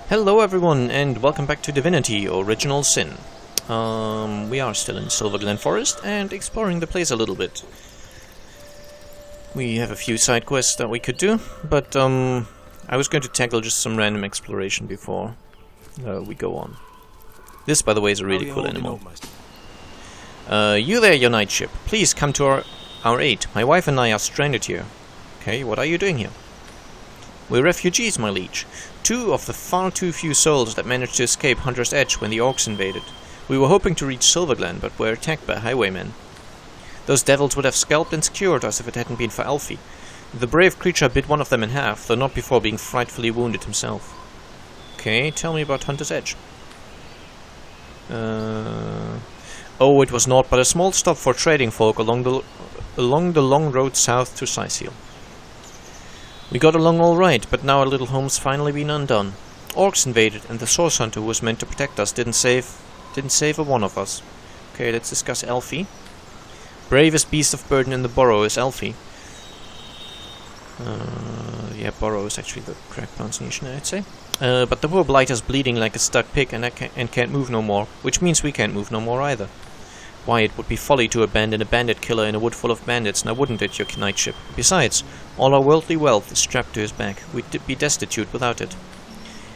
Hello everyone, and welcome back to Divinity, Original Sin. We are still in Silverglen Forest, and exploring the place a little bit. We have a few side quests that we could do, but I was going to tackle just some random exploration before we go on. This, by the way, is a really cool animal. You there, your night ship. Please come to our aid. My wife and I are stranded here. Okay, what are you doing here? We're refugees, my liege. Two of the far too few souls that managed to escape Hunter's Edge when the orcs invaded. We were hoping to reach Silverglen, but were attacked by highwaymen. Those devils would have scalped and skewered us if it hadn't been for Alfie. The brave creature bit one of them in half, though not before being frightfully wounded himself. Okay, tell me about Hunter's Edge. Oh, it was naught but a small stop for trading folk along the long road south to Sicil. We got along all right, but now our little home's finally been undone. Orcs invaded, and the source hunter who was meant to protect us didn't save a one of us. Okay, let's discuss Alfie. Bravest beast of burden in the burrow is Alfie. Yeah, burrow is actually the correct pronunciation, I'd say. But the poor blighter's bleeding like a stuck pig and can't move no more, which means we can't move no more either. Why, it would be folly to abandon a bandit killer in a wood full of bandits, now wouldn't it, your knight ship? Besides, all our worldly wealth is strapped to his back. We'd be destitute without it.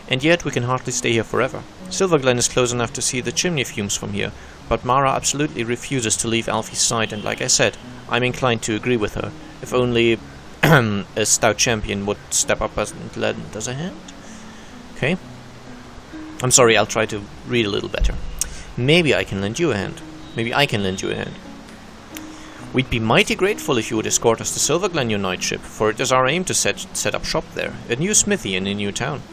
And yet we can hardly stay here forever. Silverglen is close enough to see the chimney fumes from here, but Mara absolutely refuses to leave Alfie's side, and like I said, I'm inclined to agree with her, if only a stout champion would step up and lend us a hand. Okay? I'm sorry, I'll try to read a little better. Maybe I can lend you a hand. Maybe I can lend you a hand. We'd be mighty grateful if you would escort us to Silverglen, your night ship, for it is our aim to set up shop there, a new smithy in a new town.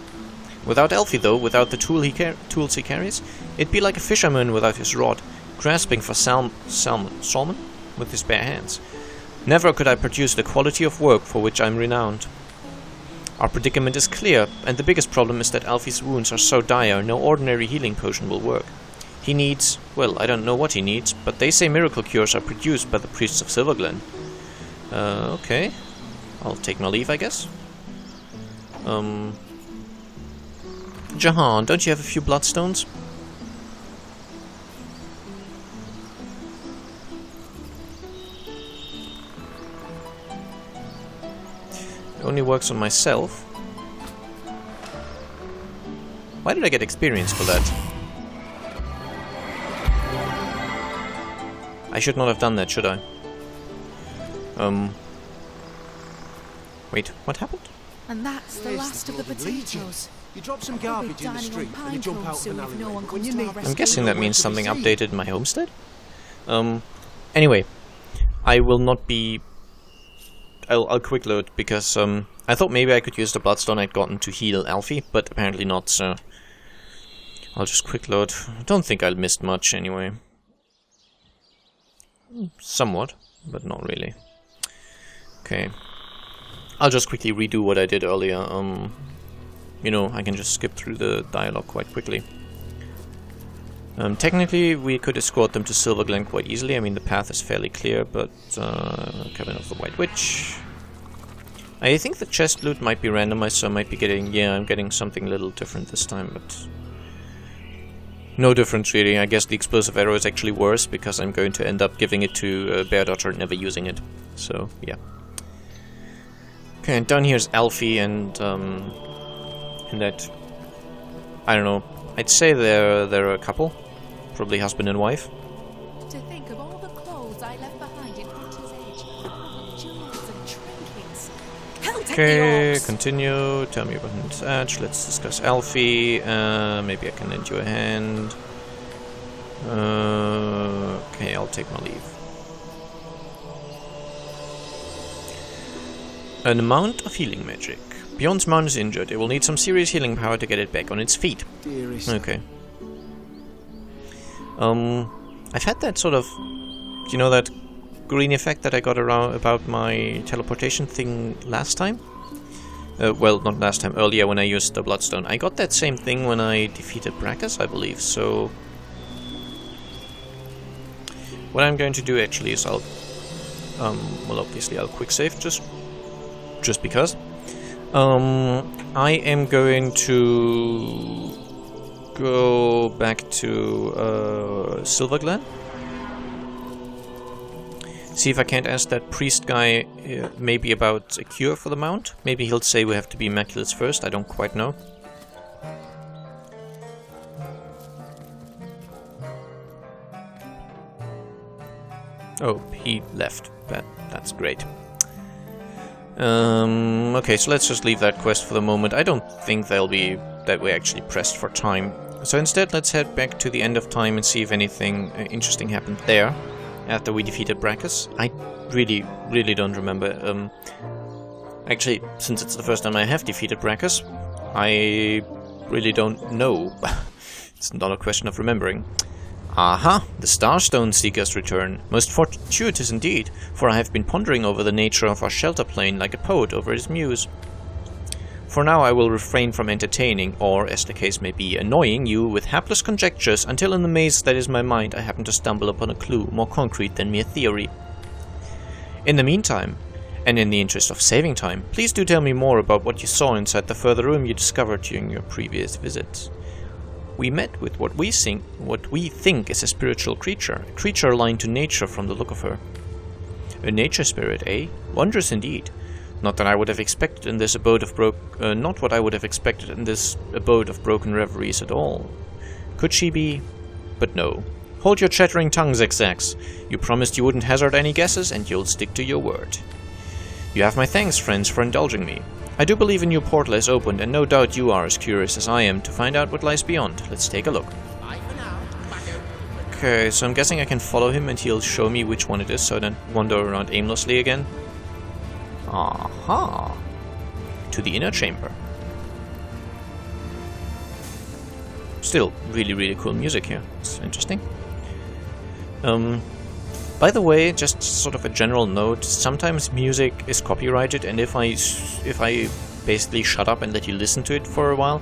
Without Alfie, though, without the tools he carries, it'd be like a fisherman without his rod, grasping for salmon with his bare hands. Never could I produce the quality of work for which I'm renowned. Our predicament is clear, and the biggest problem is that Alfie's wounds are so dire no ordinary healing potion will work. He needs, well, I don't know what he needs, but they say miracle cures are produced by the priests of Silverglen. Okay. I'll take my leave, I guess. Jahan, don't you have a few bloodstones? It only works on myself. Why did I get experience for that? I should not have done that, should I? Wait, what happened? And that's the last of the potatoes. You drop some garbage in the street and you jump out of an alleyway. I'm guessing that means something updated in my homestead? Anyway, I will not be... I'll quick load, because I thought maybe I could use the bloodstone I'd gotten to heal Alfie, but apparently not, so... I'll just quick load. I don't think I'll miss much, anyway. Somewhat, but not really. Okay. I'll just quickly redo what I did earlier. You know, I can just skip through the dialogue quite quickly. Technically, we could escort them to Silverglen quite easily. I mean, the path is fairly clear, but... Cabin of the White Witch. I think the chest loot might be randomized, so I might be getting... Yeah, I'm getting something a little different this time, but... No difference, really. I guess the explosive arrow is actually worse, because I'm going to end up giving it to Bear Daughter, never using it. So, yeah. Okay, and down here is Alfie, and that... I don't know. I'd say they're a couple. Probably husband and wife. To think of all the clothes I left behind in Hunter's Edge. Jewels and trinkets. Hell, take Okay, continue. Tell me about Hunter's Edge. Let's discuss Alfie. Maybe I can lend you a hand. Okay, I'll take my leave. An amount of healing magic. Beyond's mount is injured. It will need some serious healing power to get it back on its feet. Dearest. Okay. I've had that sort of... You know that green effect that I got around about my teleportation thing last time? Well, not last time, earlier when I used the Bloodstone. I got that same thing when I defeated Brackus, I believe, so... What I'm going to do actually is I'll... well, obviously I'll quick save, just because. I am going to go back to Silver Glen. See if I can't ask that priest guy maybe about a cure for the mount. Maybe he'll say we have to be Immaculates first, I don't quite know. Oh, he left. That's great. Okay, so let's just leave that quest for the moment. I don't think they'll be that way actually pressed for time. So instead, let's head back to the end of time and see if anything interesting happened there after we defeated Brachus. I really don't remember. Actually, since it's the first time I have defeated Brachus, I really don't know. It's not a question of remembering. Aha! The Starstone Seekers return. Most fortuitous indeed, for I have been pondering over the nature of our shelter plane like a poet over his muse. For now I will refrain from entertaining, or, as the case may be, annoying you with hapless conjectures until in the maze that is my mind I happen to stumble upon a clue more concrete than mere theory. In the meantime, and in the interest of saving time, please do tell me more about what you saw inside the further room you discovered during your previous visits. We met with what we think is a spiritual creature, a creature aligned to nature from the look of her. A nature spirit, eh? Wondrous indeed. Not that I would have expected in this abode of not what I would have expected in this abode of broken reveries at all. Could she be? But no. Hold your chattering tongue, zigzags. You promised you wouldn't hazard any guesses, and you'll stick to your word. You have my thanks, friends, for indulging me. I do believe a new portal has opened, and no doubt you are as curious as I am to find out what lies beyond. Let's take a look. Okay, so I'm guessing I can follow him and he'll show me which one it is, so I don't wander around aimlessly again. Aha! To the inner chamber. Still, really cool music here. It's interesting. By the way, just sort of a general note, sometimes music is copyrighted, and if I basically shut up and let you listen to it for a while,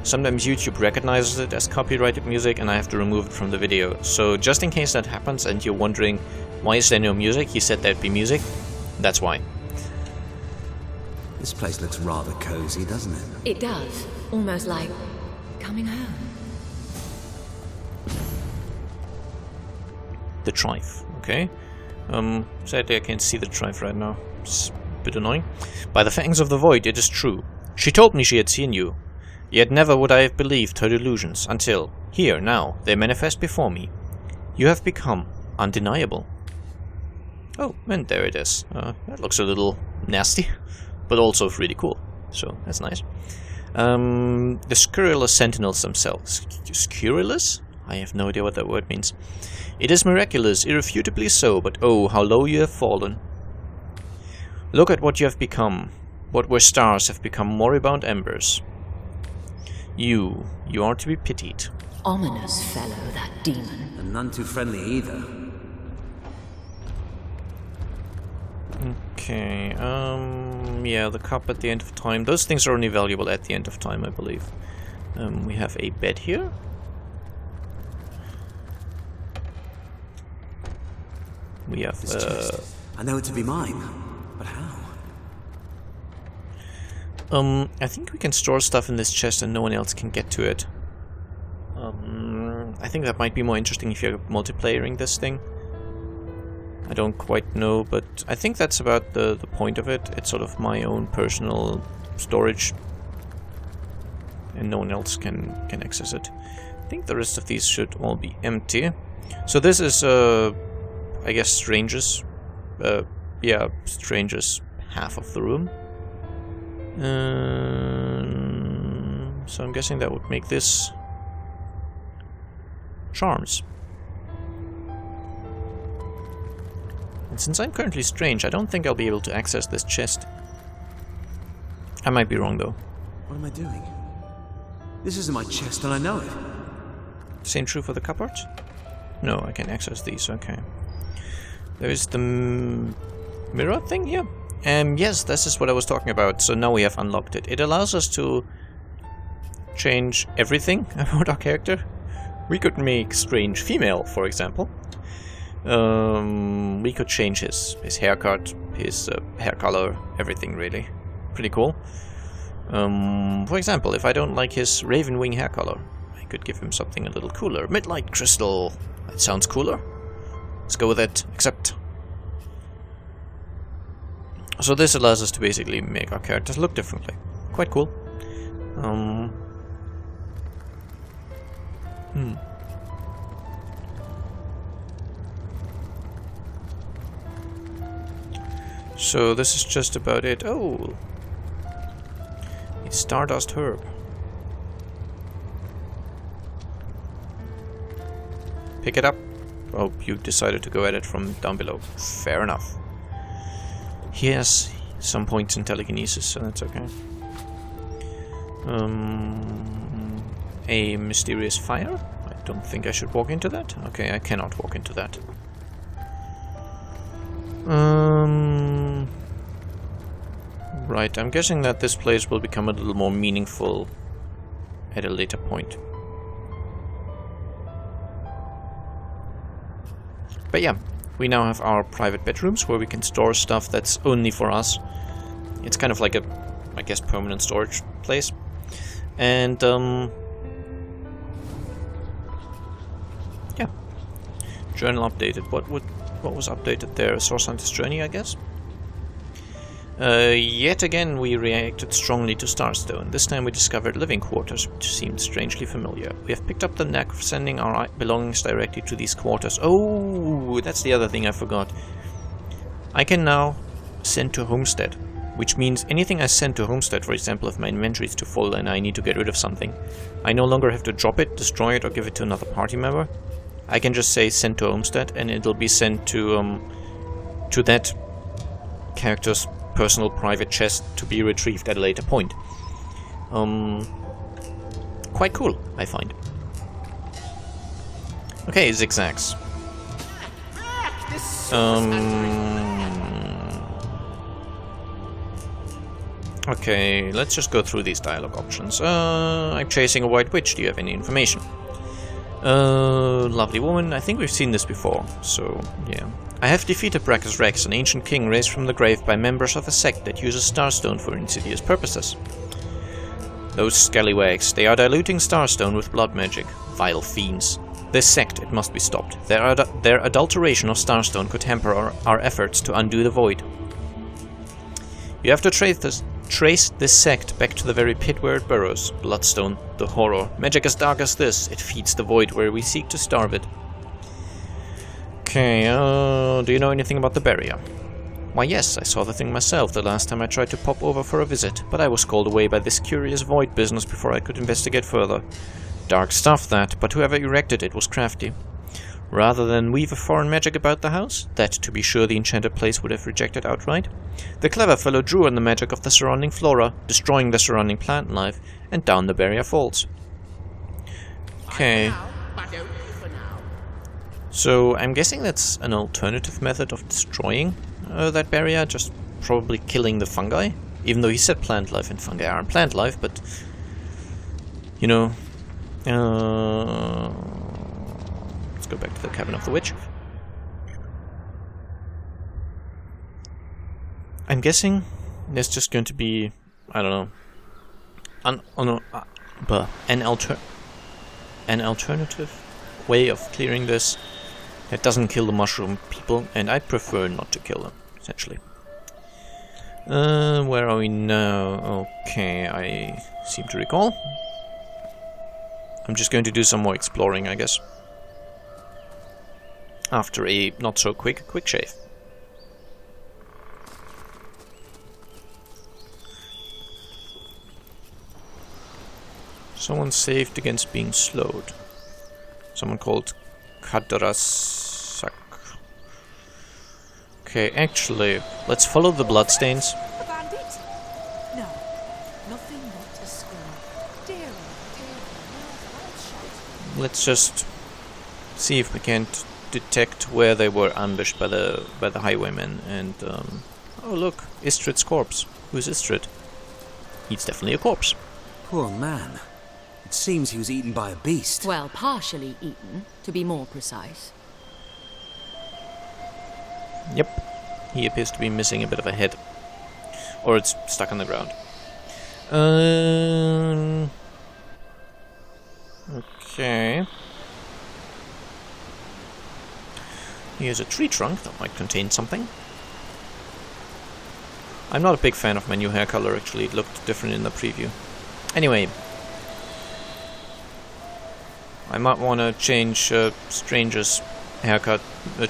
sometimes YouTube recognizes it as copyrighted music and I have to remove it from the video. So just in case that happens and you're wondering, why is there no music? He said there'd be music. That's why. This place looks rather cozy, doesn't it? It does. Almost like coming home. The Trife, okay. Sadly I can't see the Trife right now. It's a bit annoying. By the fangs of the void, it is true. She told me she had seen you. Yet never would I have believed her delusions until, here, now, they manifest before me. You have become undeniable. Oh, and there it is. That looks a little nasty, but also really cool. So, that's nice. The scurrilous sentinels themselves. Scurrilous? I have no idea what that word means. It is miraculous, irrefutably so, but oh, how low you have fallen. Look at what you have become. What were stars have become moribund embers. You are to be pitied. Ominous fellow, that demon. And none too friendly either. Okay, yeah, the cup at the end of time. Those things are only valuable at the end of time, I believe. We have a bed here. We have, this chest. I know it to be mine, but how? I think we can store stuff in this chest and no one else can get to it. I think that might be more interesting if you're multiplayering this thing. I don't quite know, but I think that's about the point of it. It's sort of my own personal storage, and no one else can access it. I think the rest of these should all be empty. So this is, I guess, Strange's, yeah, Strange's half of the room. So I'm guessing that would make this Charms. And since I'm currently Strange, I don't think I'll be able to access this chest. I might be wrong, though. What am I doing? This isn't my chest, and I know it. Same true for the cupboards? No, I can access these, okay. There's the mirror thing here. Yes, this is what I was talking about. So now we have unlocked it. It allows us to change everything about our character. We could make Strange female, for example. We could change his haircut, his hair color, everything really. Pretty cool. For example, if I don't like his raven wing hair color, I could give him something a little cooler. Midlight crystal. That sounds cooler. Let's go with it. Accept. So this allows us to basically make our characters look differently. Quite cool. So this is just about it. Oh! It's Stardust Herb. Pick it up. Oh, you decided to go at it from down below. Fair enough. He has some points in telekinesis, so that's okay. A mysterious fire? I don't think I should walk into that. Okay, I cannot walk into that. Right, I'm guessing that this place will become a little more meaningful at a later point. But yeah, we now have our private bedrooms where we can store stuff that's only for us. It's kind of like a, I guess, permanent storage place. And, yeah. Journal updated. What was updated there? Source Hunter's Journey, I guess? Yet again we reacted strongly to Starstone. This time we discovered living quarters, which seemed strangely familiar. We have picked up the knack of sending our belongings directly to these quarters. Oh, that's the other thing I forgot. I can now send to Homestead, which means anything I send to Homestead, for example, if my inventory is too full and I need to get rid of something, I no longer have to drop it, destroy it, or give it to another party member. I can just say send to Homestead, and it'll be sent to that character's personal private chest to be retrieved at a later point. Quite cool, I find. Okay, zigzags. Okay, let's just go through these dialogue options. I'm chasing a white witch. Do you have any information? Lovely woman. I think we've seen this before, so yeah. I have defeated Brachus Rex, an ancient king raised from the grave by members of a sect that uses Starstone for insidious purposes. Those scallywags, they are diluting Starstone with blood magic. Vile fiends. This sect, it must be stopped. Their adulteration of Starstone could hamper our efforts to undo the void. You have to trace this sect back to the very pit where it burrows. Bloodstone, the horror. Magic as dark as this, it feeds the void where we seek to starve it. Okay, do you know anything about the barrier? Why yes, I saw the thing myself the last time I tried to pop over for a visit, but I was called away by this curious void business before I could investigate further. Dark stuff that, but whoever erected it was crafty. Rather than weave a foreign magic about the house, that, to be sure, the enchanted place would have rejected outright, the clever fellow drew on the magic of the surrounding flora, destroying the surrounding plant life, and down the barrier falls. Okay. So, I'm guessing that's an alternative method of destroying that barrier, just probably killing the fungi, even though he said plant life and fungi aren't plant life, but, you know, let's go back to the cabin of the witch. I'm guessing there's just going to be, I don't know, an alternative way of clearing this that doesn't kill the mushroom people, and I'd prefer not to kill them, essentially. Where are we now? Okay, I seem to recall. I'm just going to do some more exploring, I guess. After a not-so-quick shave. Someone saved against being slowed. Someone called Kadrasak. Okay, actually, let's follow the bloodstains. A bandit? No, nothing but a skull. Dear, Let's just see if we can't detect where they were ambushed by the highwaymen. And oh look, Istrid's corpse. Who's Istrid? He's definitely a corpse. Poor man. It seems he was eaten by a beast. Well, partially eaten, to be more precise. Yep. He appears to be missing a bit of a head. Or it's stuck on the ground. Okay. Here's a tree trunk that might contain something. I'm not a big fan of my new hair color, actually. It looked different in the preview. Anyway. I might want to change Stranger's haircut,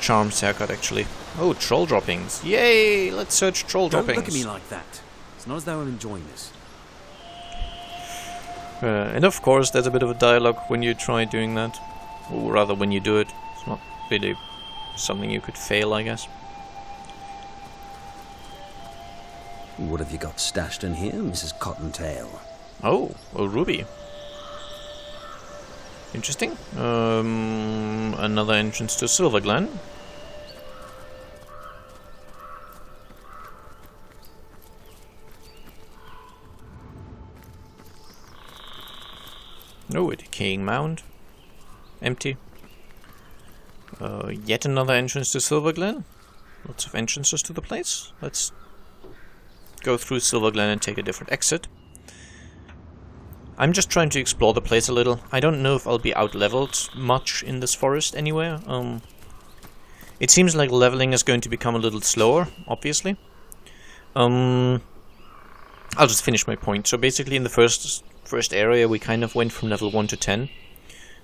Charm's haircut, actually. Oh, troll droppings. Yay! Let's search troll droppings. Don't look at me like that. It's not as though I'm enjoying this. And of course, there's a bit of a dialogue when you try doing that. Or rather, when you do it. It's not really something you could fail, I guess. What have you got stashed in here, Mrs. Cottontail? Oh, a ruby. Interesting. Another entrance to Silver Glen. Oh, a decaying mound. Empty. Yet another entrance to Silver Glen. Lots of entrances to the place. Let's go through Silver Glen and take a different exit. I'm just trying to explore the place a little. I don't know if I'll be out-leveled much in this forest anywhere. It seems like leveling is going to become a little slower, obviously. I'll just finish my point. So basically in the first area we kind of went from level 1 to 10.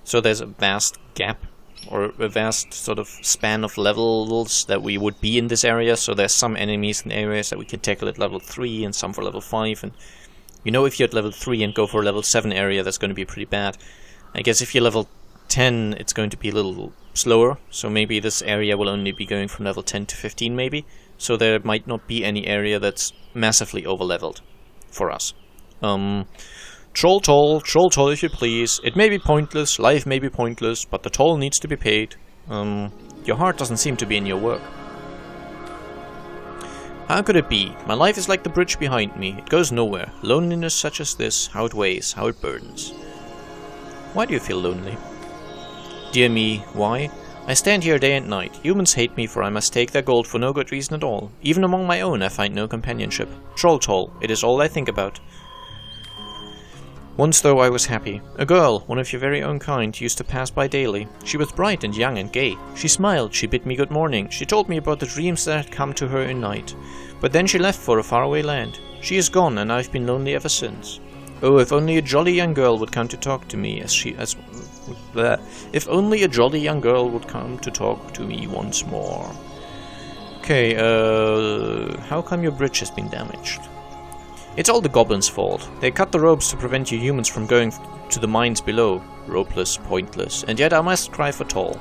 So there's a vast gap, or a vast sort of span of levels that we would be in this area. So there's some enemies in areas that we can tackle at level 3 and some for level 5. And you know, if you're at level 3 and go for a level 7 area, that's going to be pretty bad. I guess if you're level 10, it's going to be a little slower. So maybe this area will only be going from level 10 to 15 maybe. So there might not be any area that's massively over-leveled for us. Troll toll if you please. It may be pointless, life may be pointless, but the toll needs to be paid. Your heart doesn't seem to be in your work. How could it be? My life is like the bridge behind me. It goes nowhere. Loneliness such as this, how it weighs, how it burdens. Why do you feel lonely? Dear me, why? I stand here day and night. Humans hate me for I must take their gold for no good reason at all. Even among my own I find no companionship. Troll toll, it is all I think about. Once though I was happy. A girl, one of your very own kind, used to pass by daily. She was bright and young and gay. She smiled, she bid me good morning. She told me about the dreams that had come to her in night. But then she left for a faraway land. She is gone, and I've been lonely ever since. Oh, if only a jolly young girl would come to talk to me if only a jolly young girl would come to talk to me once more. Okay, how come your bridge has been damaged? It's all the goblins' fault. They cut the ropes to prevent you humans from going to the mines below. Ropeless, pointless, and yet I must cry for toll.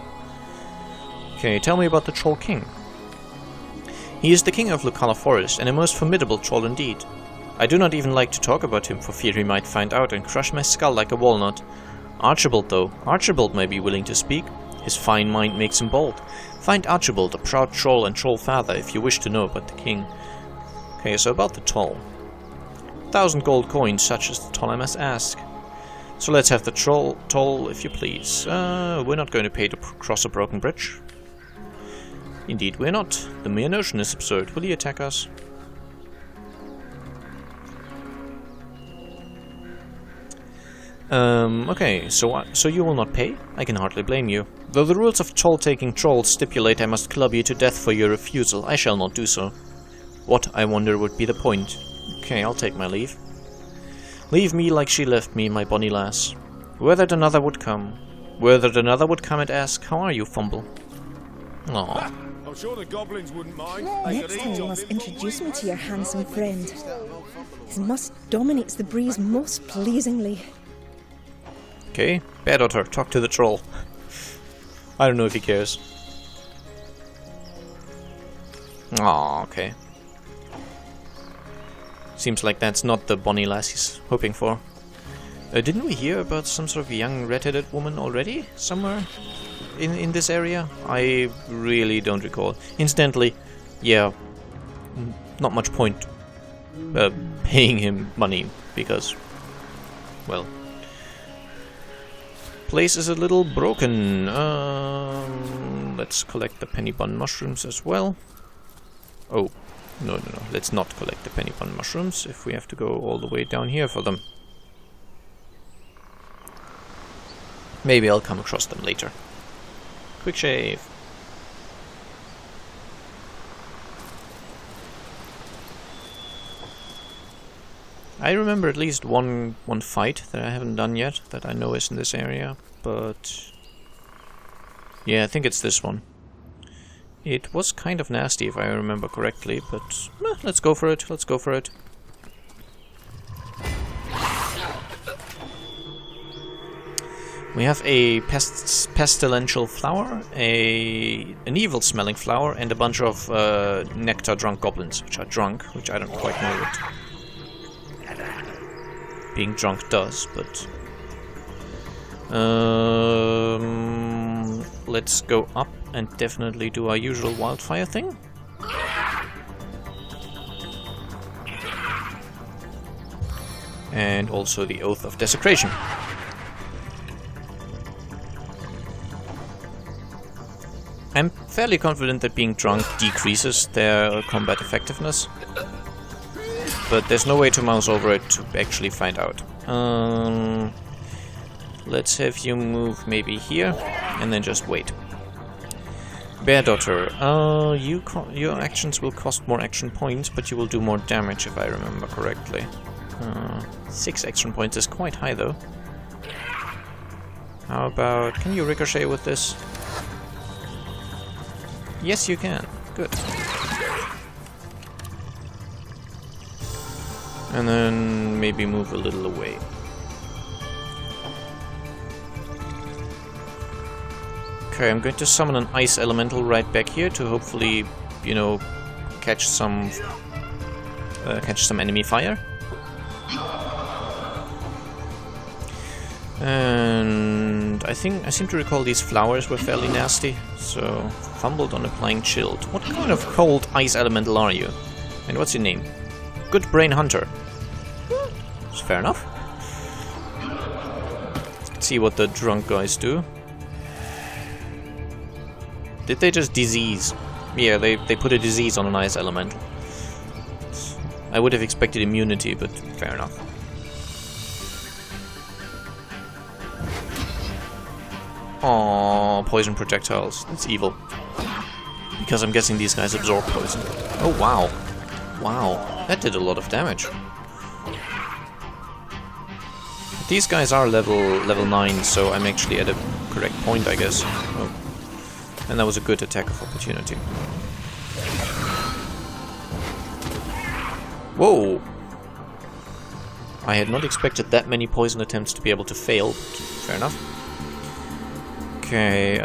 Okay, tell me about the Troll King. He is the king of Lucala Forest, and a most formidable troll indeed. I do not even like to talk about him, for fear he might find out and crush my skull like a walnut. Archibald, though. Archibald may be willing to speak. His fine mind makes him bold. Find Archibald, a proud troll and troll father, if you wish to know about the king. Okay, so about the toll. 1,000 gold coins, such as the toll I must ask. So let's have the toll, if you please. We're not going to pay to cross a broken bridge. Indeed, we're not. The mere notion is absurd. Will he attack us? Okay, so you will not pay? I can hardly blame you. Though the rules of toll-taking trolls stipulate I must club you to death for your refusal, I shall not do so. What, I wonder, would be the point? Okay, I'll take my leave. Leave me like she left me, my bonny lass. Were that another would come. Were that another would come and ask, how are you, Fumble? Aww. I'm sure the goblins wouldn't mind. Next time you must introduce me to your handsome friend. His musk dominates the breeze most pleasingly. Okay, Bear Daughter, talk to the troll. I don't know if he cares. Aww, okay. Seems like that's not the bonny lass he's hoping for. Didn't we hear about some sort of young red-headed woman already? Somewhere in this area? I really don't recall. Incidentally, yeah, not much point paying him money, because, well, place is a little broken. Let's collect the penny bun mushrooms as well. Oh, No, let's not collect the penny bun mushrooms if we have to go all the way down here for them. Maybe I'll come across them later. Quick shave. I remember at least one fight that I haven't done yet that I know is in this area, but yeah, I think it's this one. It was kind of nasty if I remember correctly, but let's go for it. Let's go for it. We have a pestilential flower, an evil-smelling flower, and a bunch of nectar-drunk goblins, which are drunk, which I don't quite know what being drunk does, but let's go up and definitely do our usual wildfire thing. And also the Oath of Desecration. I'm fairly confident that being drunk decreases their combat effectiveness, but there's no way to mouse over it to actually find out. Let's have you move maybe here, and then just wait. Bear Daughter, your actions will cost more action points, but you will do more damage if I remember correctly. 6 action points is quite high though. How about, can you ricochet with this? Yes, you can. Good. And then maybe move a little away. Okay, I'm going to summon an ice elemental right back here to hopefully, you know, catch some enemy fire. And I seem to recall these flowers were fairly nasty, so fumbled on applying chilled. What kind of cold ice elemental are you? And what's your name? Good Brain Hunter. It's fair enough. Let's see what the drunk guys do. Did they just disease? Yeah, they put a disease on an ice elemental. I would have expected immunity, but fair enough. Aww, poison projectiles. That's evil. Because I'm guessing these guys absorb poison. Oh wow. Wow, that did a lot of damage. These guys are level 9, so I'm actually at a correct point, I guess. Oh. And that was a good attack of opportunity. Whoa! I had not expected that many poison attempts to be able to fail, but fair enough. Okay,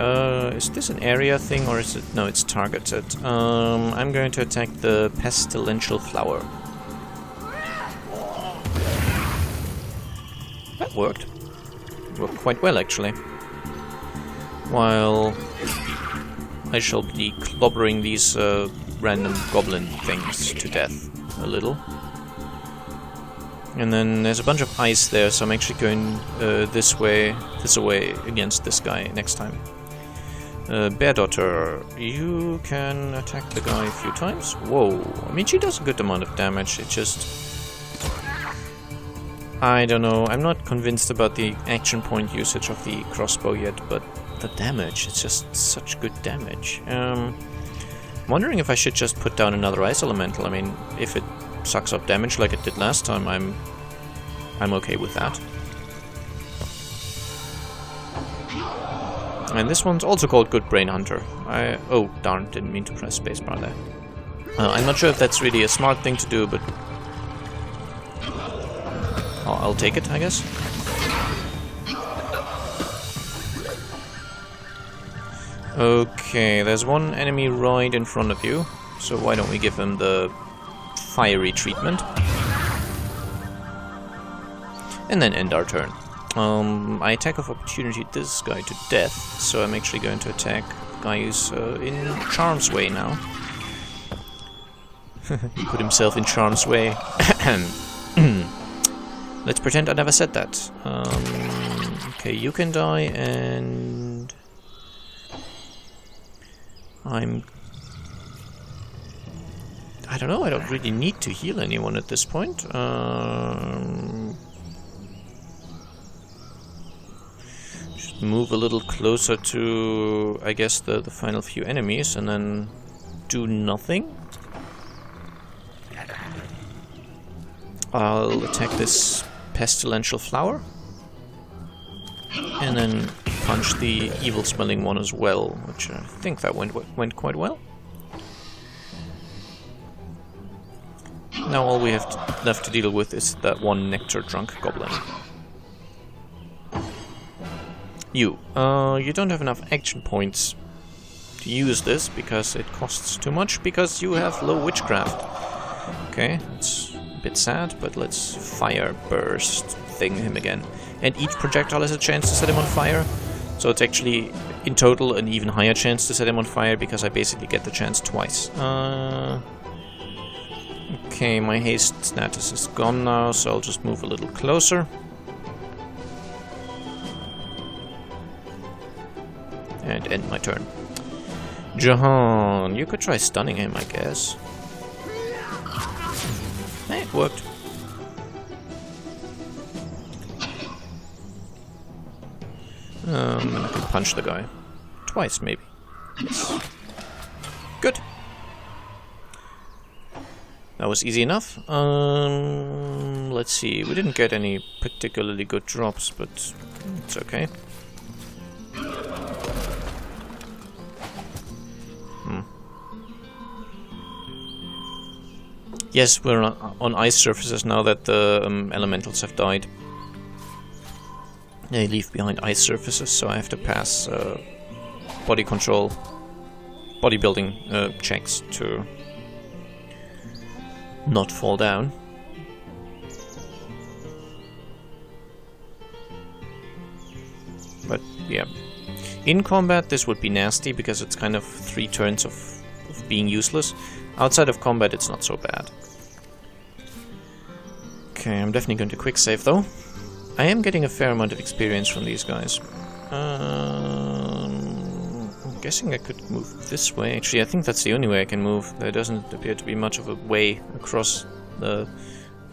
is this an area thing or is it... No, it's targeted. I'm going to attack the pestilential flower. That worked. Worked quite well, actually. While I shall be clobbering these random goblin things to death a little. And then there's a bunch of ice there, so I'm actually going this way against this guy next time. Bear Daughter, you can attack the guy a few times. Whoa, I mean she does a good amount of damage, it just... I don't know, I'm not convinced about the action point usage of the crossbow yet, but the damage, it's just such good damage. I'm wondering if I should just put down another ice elemental. I mean, if it sucks up damage like it did last time, I'm okay with that. And this one's also called Good Brain Hunter. Oh darn, didn't mean to press spacebar there. I'm not sure if that's really a smart thing to do, but I'll take it, I guess. Okay, there's one enemy right in front of you, so why don't we give him the fiery treatment. And then end our turn. I attack of opportunity this guy to death, so I'm actually going to attack the guy who's in Charm's way now. He put himself in Charm's way. Let's pretend I never said that. Okay, you can die, and I don't know, I don't really need to heal anyone at this point. Should move a little closer to, I guess, the final few enemies and then do nothing. I'll attack this pestilential flower. And then punch the evil-smelling one as well, which I think that went quite well. Now all we have left to deal with is that one nectar-drunk goblin. You don't have enough action points to use this because it costs too much because you have low witchcraft. Okay, it's a bit sad, but let's fire burst thing him again. And each projectile has a chance to set him on fire, so it's actually in total an even higher chance to set him on fire because I basically get the chance twice. Okay, my haste status is gone now, so I'll just move a little closer. And end my turn. Jahan, you could try stunning him, I guess. Hey, it worked. And I can punch the guy. Twice, maybe. Yes. Good. That was easy enough. Let's see. We didn't get any particularly good drops, but it's okay. Yes, we're on ice surfaces now that the elementals have died. They leave behind ice surfaces, so I have to pass body control, bodybuilding checks to not fall down. But yeah, in combat this would be nasty because it's kind of 3 turns of being useless. Outside of combat it's not so bad. Okay, I'm definitely going to quick save though. I am getting a fair amount of experience from these guys. I'm guessing I could move this way. Actually, I think that's the only way I can move. There doesn't appear to be much of a way across to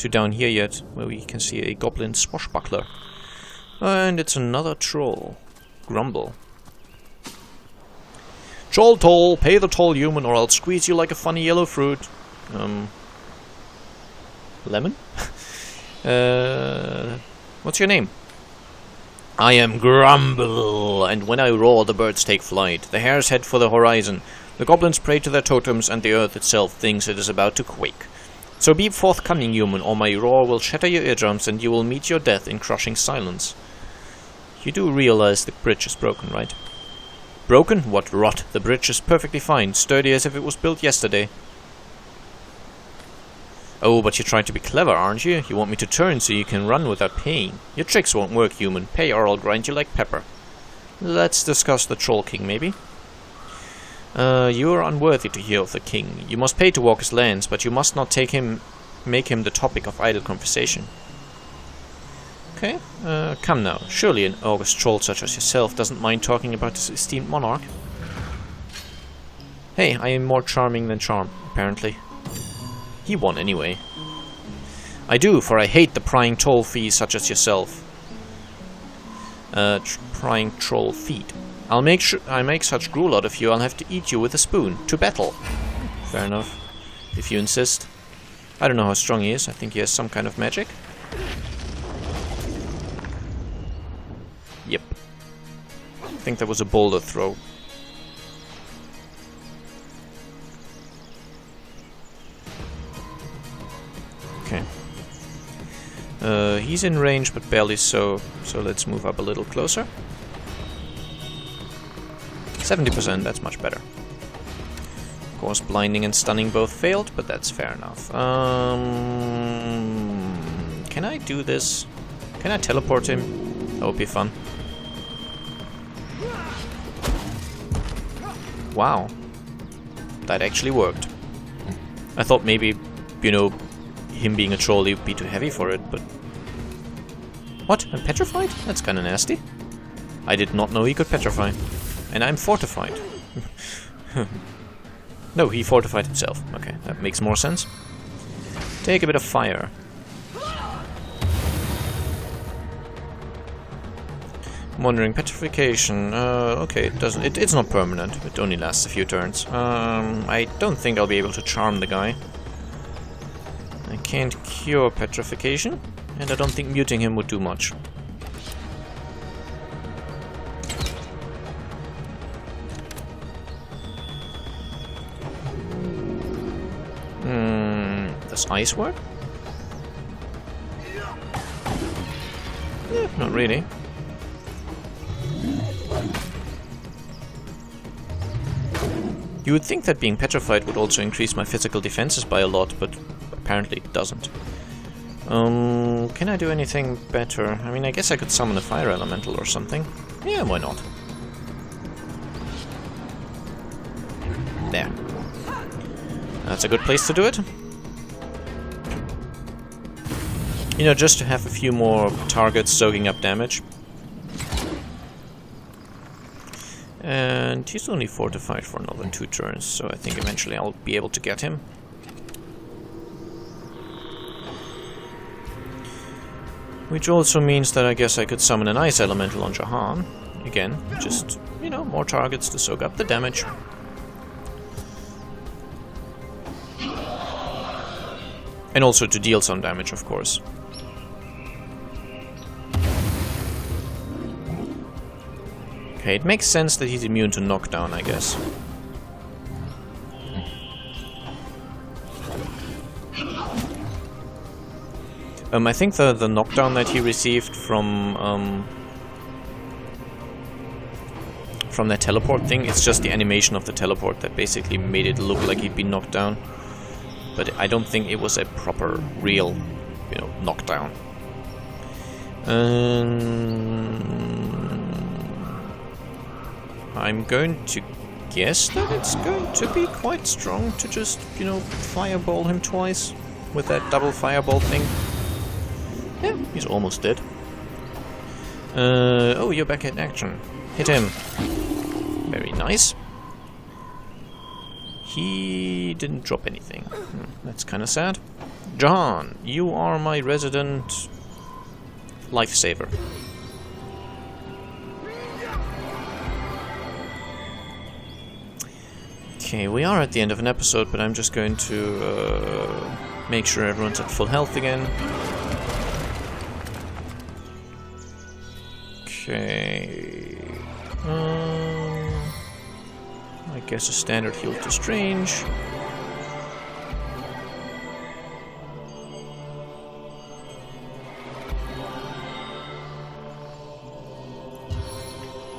down here yet, where we can see a goblin swashbuckler. And it's another troll. Grumble. Troll toll, pay the toll, human, or I'll squeeze you like a funny yellow fruit. Lemon? What's your name? I am Grumble, and when I roar the birds take flight. The hares head for the horizon. The goblins pray to their totems, and the earth itself thinks it is about to quake. So be forthcoming, human, or my roar will shatter your eardrums, and you will meet your death in crushing silence. You do realize the bridge is broken, right? Broken? What rot. The bridge is perfectly fine, sturdy as if it was built yesterday. Oh, but you're trying to be clever, aren't you? You want me to turn so you can run without paying. Your tricks won't work, human. Pay or I'll grind you like pepper. Let's discuss the Troll King, maybe. You are unworthy to hear of the king. You must pay to walk his lands, but you must not make him the topic of idle conversation. Okay, come now. Surely an august troll such as yourself doesn't mind talking about his esteemed monarch. Hey, I am more charming than charm, apparently. He won anyway. I do, for I hate the prying troll fees such as yourself. Prying troll feet. I make such gruel out of you, I'll have to eat you with a spoon. To battle. Fair enough. If you insist. I don't know how strong he is. I think he has some kind of magic. Yep. I think that was a boulder throw. Okay. He's in range, but barely so. So let's move up a little closer. 70%, that's much better. Of course, blinding and stunning both failed, but that's fair enough. Can I do this? Can I teleport him? That would be fun. Wow. That actually worked. I thought maybe, you know, him being a troll would be too heavy for it, but... What? I'm petrified? That's kinda nasty. I did not know he could petrify. And I'm fortified. No, he fortified himself. Okay, that makes more sense. Take a bit of fire. I'm wondering, petrification. Okay, it doesn't. It's not permanent. It only lasts a few turns. I don't think I'll be able to charm the guy. I can't cure petrification, and I don't think muting him would do much. Does ice work? Yeah, not really. You would think that being petrified would also increase my physical defenses by a lot, but apparently it doesn't. Can I do anything better? I mean, I guess I could summon a fire elemental or something. Yeah, why not? There. That's a good place to do it. You know, just to have a few more targets soaking up damage. And he's only fortified for another 2 turns, so I think eventually I'll be able to get him. Which also means that I guess I could summon an ice elemental on Jahan. Again, just, you know, more targets to soak up the damage. And also to deal some damage, of course. Okay, it makes sense that he's immune to knockdown, I guess. I think the knockdown that he received from that teleport thing, it's just the animation of the teleport that basically made it look like he'd been knocked down. But I don't think it was a proper, real, you know, knockdown. I'm going to guess that it's going to be quite strong to just, you know, fireball him twice with that double fireball thing. Yeah, he's almost dead. Oh, you're back in action. Hit him. Very nice. He didn't drop anything. That's kind of sad. John, you are my resident lifesaver. Okay, we are at the end of an episode, but I'm just going to make sure everyone's at full health again. Okay. I guess a standard heal to Strange.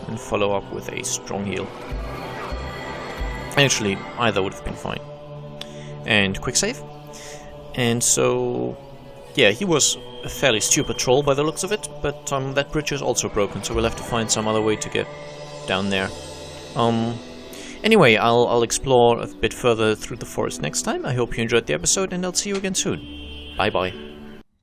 And follow up with a strong heal. Actually, either would have been fine. And quick save. And so, yeah, he was a fairly stupid troll by the looks of it, but that bridge is also broken, so we'll have to find some other way to get down there. Anyway, I'll explore a bit further through the forest next time. I hope you enjoyed the episode, and I'll see you again soon. Bye bye.